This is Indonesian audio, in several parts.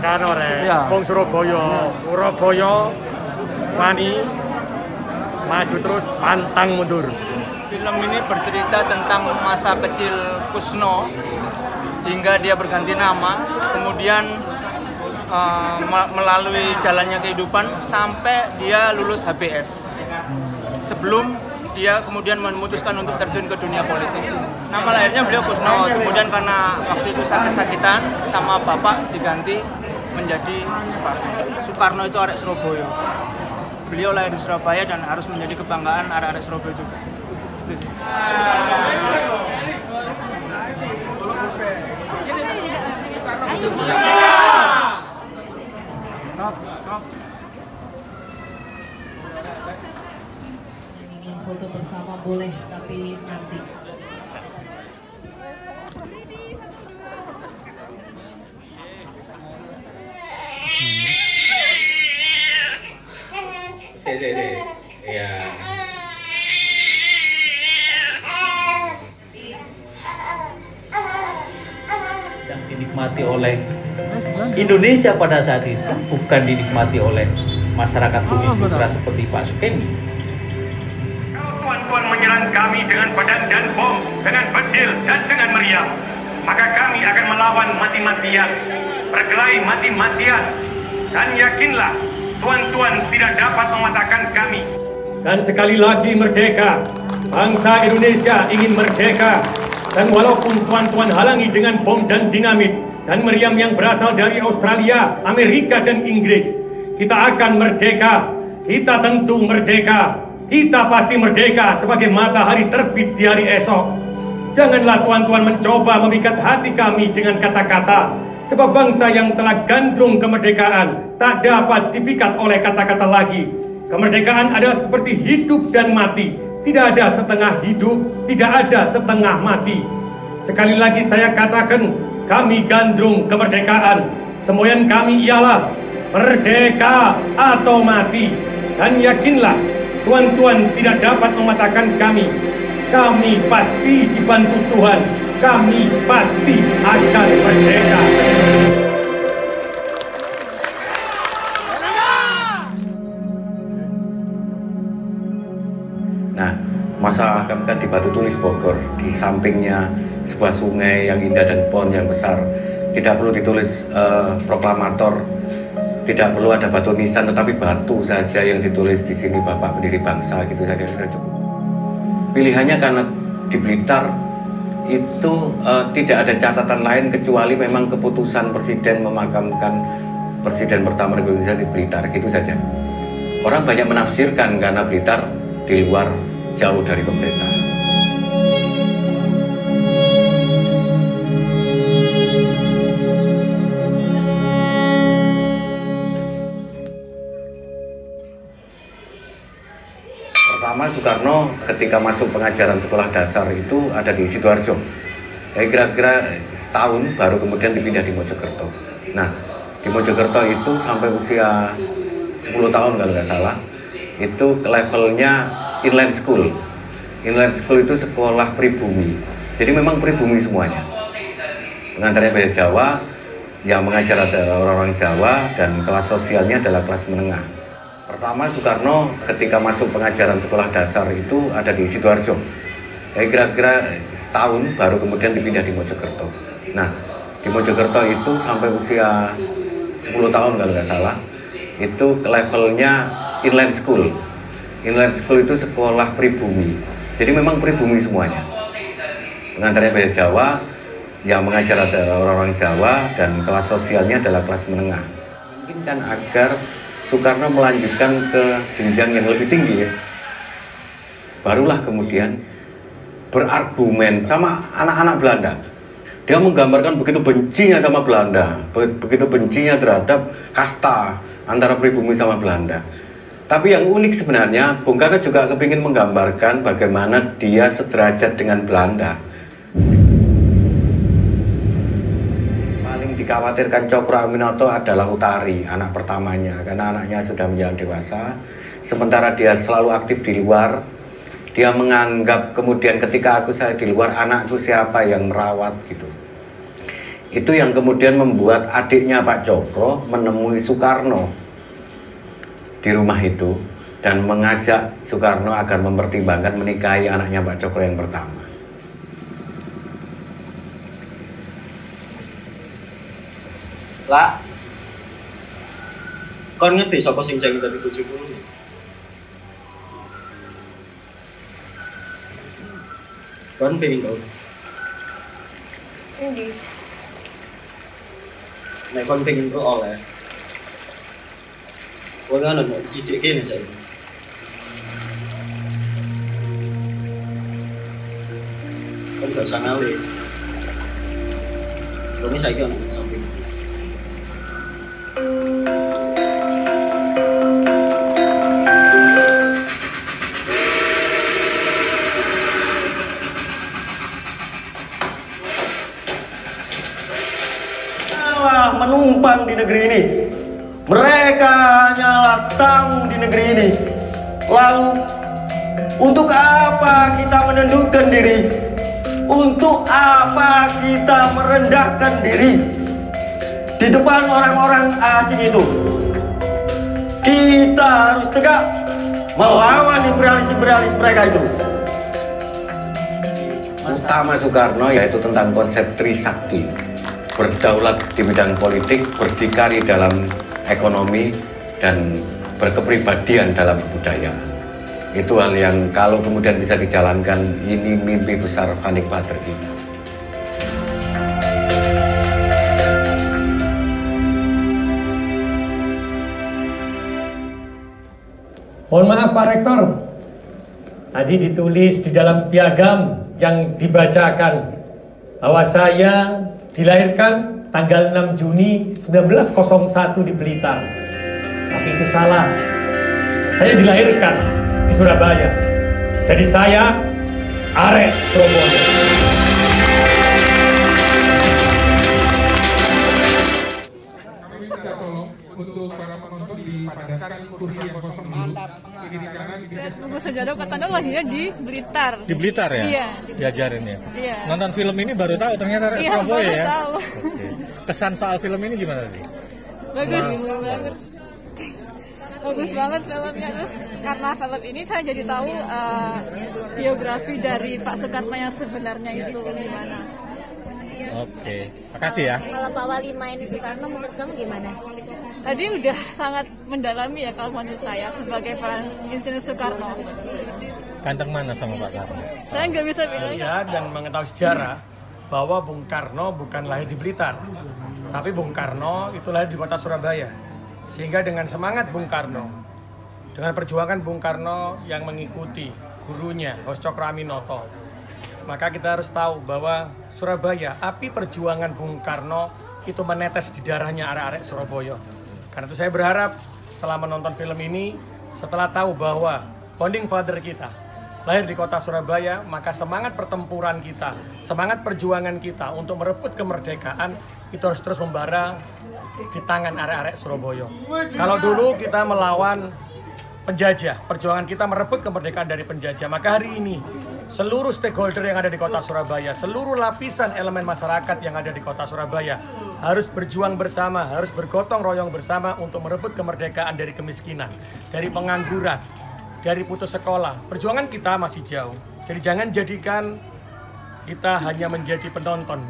Karo wong Surabaya, wani maju terus pantang mundur. Film ini bercerita tentang masa kecil Kusno hingga dia berganti nama, kemudian melalui jalannya kehidupan sampai dia lulus HBS. Sebelum dia kemudian memutuskan untuk terjun ke dunia politik. Nama lahirnya beliau Kusno, kemudian karena waktu itu sakit-sakitan sama bapak diganti menjadi Soekarno. Soekarno itu arek Surabaya. Beliau lahir di Surabaya dan harus menjadi kebanggaan arek-arek Surabaya juga. Itu sih. Ingin foto bersama boleh, tapi nanti. Ya. Yang dinikmati oleh Indonesia pada saat itu bukan dinikmati oleh masyarakat Bumi Putra seperti Pak Sukemi. Kalau tuan-tuan menyerang kami dengan pedang dan bom, dengan bedil dan dengan meriam, maka kami akan melawan mati-matian, berkelahi mati-matian, dan yakinlah tuan-tuan tidak dapat mematahkan kami. Dan sekali lagi merdeka, bangsa Indonesia ingin merdeka. Dan walaupun tuan-tuan halangi dengan bom dan dinamit dan meriam yang berasal dari Australia, Amerika, dan Inggris, kita akan merdeka. Kita tentu merdeka. Kita pasti merdeka sebagai matahari terbit di hari esok. Janganlah tuan-tuan mencoba memikat hati kami dengan kata-kata, sebab bangsa yang telah gandrung kemerdekaan tak dapat dipikat oleh kata-kata lagi. Kemerdekaan adalah seperti hidup dan mati. Tidak ada setengah hidup, tidak ada setengah mati. Sekali lagi saya katakan, kami gandrung kemerdekaan. Semboyan kami ialah merdeka atau mati. Dan yakinlah, tuan-tuan tidak dapat mematahkan kami. Kami pasti dibantu Tuhan. Kami pasti akan merdeka. Nah, masa kami kan di Batu Tulis Bogor, di sampingnya sebuah sungai yang indah dan pohon yang besar. Tidak perlu ditulis proklamator, tidak perlu ada batu nisan, tetapi batu saja yang ditulis di sini Bapak Pendiri Bangsa, gitu saja sudah cukup. Pilihannya karena di Blitar itu tidak ada catatan lain kecuali memang keputusan Presiden memakamkan Presiden pertama Republik Indonesia di Blitar, gitu saja. Orang banyak menafsirkan karena Blitar di luar jauh dari pemerintah. Pertama, Soekarno ketika masuk pengajaran sekolah dasar itu ada di Sidoarjo. Kira-kira setahun baru kemudian dipindah di Mojokerto. Nah, di Mojokerto itu sampai usia 10 tahun kalau nggak salah, itu levelnya inland school. Inland school itu sekolah pribumi. Jadi memang pribumi semuanya. Pengantarnya bahasa Jawa, yang mengajar adalah orang-orang Jawa, dan kelas sosialnya adalah kelas menengah. Pertama, Soekarno ketika masuk pengajaran sekolah dasar itu ada di Sidoarjo. Kira-kira setahun baru kemudian dipindah di Mojokerto. Nah, di Mojokerto itu sampai usia 10 tahun kalau nggak salah, itu levelnya inland school. Inland school itu sekolah pribumi. Jadi memang pribumi semuanya. Pengantarnya bahasa Jawa, yang mengajar adalah orang-orang Jawa, dan kelas sosialnya adalah kelas menengah. Mungkin kan agar Soekarno melanjutkan ke jenjang yang lebih tinggi ya. Barulah kemudian berargumen sama anak-anak Belanda. Dia menggambarkan begitu bencinya sama Belanda, begitu bencinya terhadap kasta antara pribumi sama Belanda. Tapi yang unik sebenarnya, Bung Karno juga kepingin menggambarkan bagaimana dia sederajat dengan Belanda. Paling dikhawatirkan Cokro Aminoto adalah Utari, anak pertamanya, karena anaknya sudah menjelang dewasa. Sementara dia selalu aktif di luar, dia menganggap kemudian ketika saya di luar, anakku siapa yang merawat gitu. Itu yang kemudian membuat adiknya Pak Cokro menemui Soekarno di rumah itu dan mengajak Soekarno agar mempertimbangkan menikahi anaknya Pak Cokro yang pertama. Lah, kon ngerti sapa sing jangi dadi bojoku? Kon pengen tau? Endi? Nek kon pengen tau oleh. Kon ana nek cidik kene saiki. Kon gak usah ngawe. Kon saiki ana samping. Menumpang di negeri ini, mereka hanyalah tamu di negeri ini. Lalu untuk apa kita menundukkan diri? Untuk apa kita merendahkan diri di depan orang-orang asing itu? Kita harus tegak melawan imperialis-imperialis mereka itu. Utama Soekarno yaitu tentang konsep Trisakti, berdaulat di bidang politik, berdikari dalam ekonomi, dan berkepribadian dalam kebudayaan. Itu hal yang kalau kemudian bisa dijalankan, ini mimpi besar Founding Father kita. Mohon maaf Pak Rektor, tadi ditulis di dalam piagam yang dibacakan bahwa saya dilahirkan tanggal 6 Juni 1901 di Blitar. Tapi itu salah. Saya dilahirkan di Surabaya. Jadi saya Arek Surabaya. Kami minta tolong untuk para penonton dipadatkan kursi yang kosong dulu. Kiri kanan, Nunggu Sejodo katanya lahirnya di Blitar. Di Blitar ya? Iya. Diajarin ya? Iya. Nonton film ini baru tahu ternyata Arek Surabaya baru ya? tahu. Oke. Kesan soal film ini gimana tadi? Bagus banget. Bagus banget filmnya. Terus karena film ini saya jadi tahu biografi dari Pak Soekarno yang sebenarnya itu gimana. Oke, makasih ya. Kalau Pak Wali main Soekarno menurut kamu gimana? Tadi udah sangat mendalami ya kalau menurut saya sebagai peran Insinyur Soekarno. Ganteng mana sama Pak Karno? Saya nggak bisa bilang. Ya, dan mengetahui sejarah bahwa Bung Karno bukan lahir di Blitar, tapi Bung Karno itu lahir di kota Surabaya. Sehingga dengan semangat Bung Karno, dengan perjuangan Bung Karno yang mengikuti gurunya Hos Cokro Aminoto, maka kita harus tahu bahwa Surabaya, api perjuangan Bung Karno itu menetes di darahnya arek-arek Surabaya. Karena itu saya berharap setelah menonton film ini, setelah tahu bahwa Founding Father kita lahir di kota Surabaya, maka semangat pertempuran kita, semangat perjuangan kita untuk merebut kemerdekaan itu harus terus membara di tangan arek-arek Surabaya. Kalau dulu kita melawan penjajah, perjuangan kita merebut kemerdekaan dari penjajah, maka hari ini seluruh stakeholder yang ada di kota Surabaya, seluruh lapisan elemen masyarakat yang ada di kota Surabaya harus berjuang bersama, harus bergotong royong bersama untuk merebut kemerdekaan dari kemiskinan, dari pengangguran, dari putus sekolah. Perjuangan kita masih jauh. Jadi jangan jadikan kita hanya menjadi penonton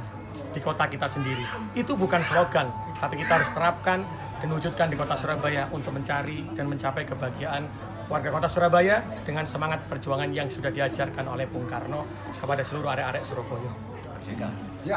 di kota kita sendiri. Itu bukan slogan, tapi kita harus terapkan dan wujudkan di kota Surabaya untuk mencari dan mencapai kebahagiaan warga kota Surabaya dengan semangat perjuangan yang sudah diajarkan oleh Bung Karno kepada seluruh arek-arek Surabaya. Ya,